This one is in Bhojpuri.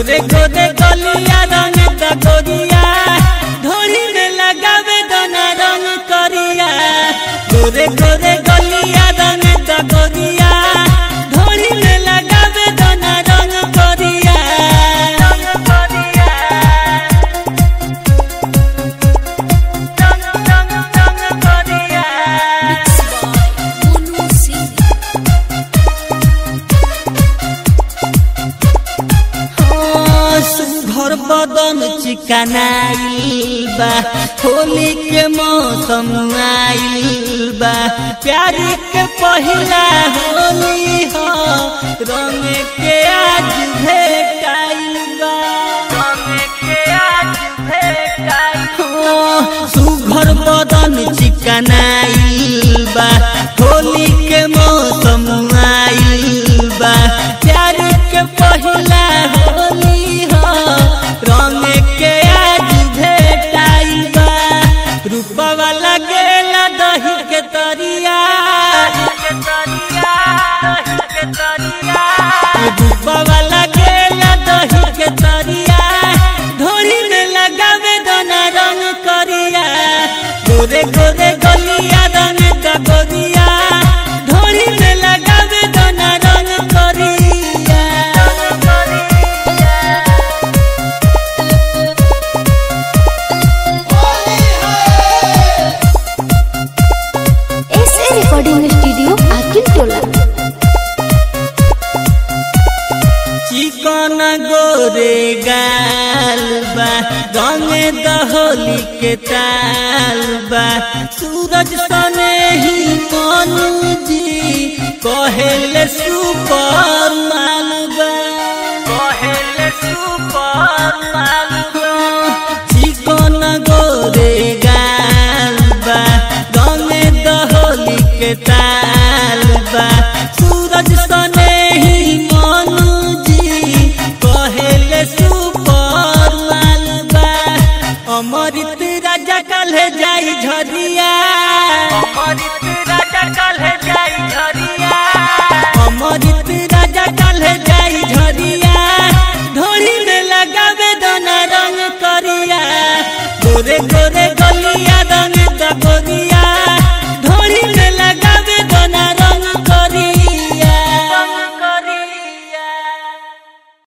गोरे गोरे गलिया रंग गोरिया ढोली में लगावे दोना रंग करिया गोरे गोरे गलिया रंग गोरिया ढोली में लगावे दोना रंग करिया घर बदन चिकनाइल बा होली के मौसम आइल बा प्यारी के पहिला होली हो रंग के आज भेटाइल बा सुघर बदन चिकनाइल बा होली के मौसम आइल बा प्यारी के पहिला होली रंग के आज भेटाइल बा रूपवा लगेला दही के तरिया रूपवा लगेला दही के तरिया ढोली में लगावे दोना रंग करिया गोरे गोरे गलिया रंग गोरिया ढोली में लगावे दोना रंग करिया रिकॉर्डिंग स्टूडियो आकिल टोला चिकन गोरे गाल बा रंग दहोली के ताल बा सूरज सने ही मनु जी कहेले सुपर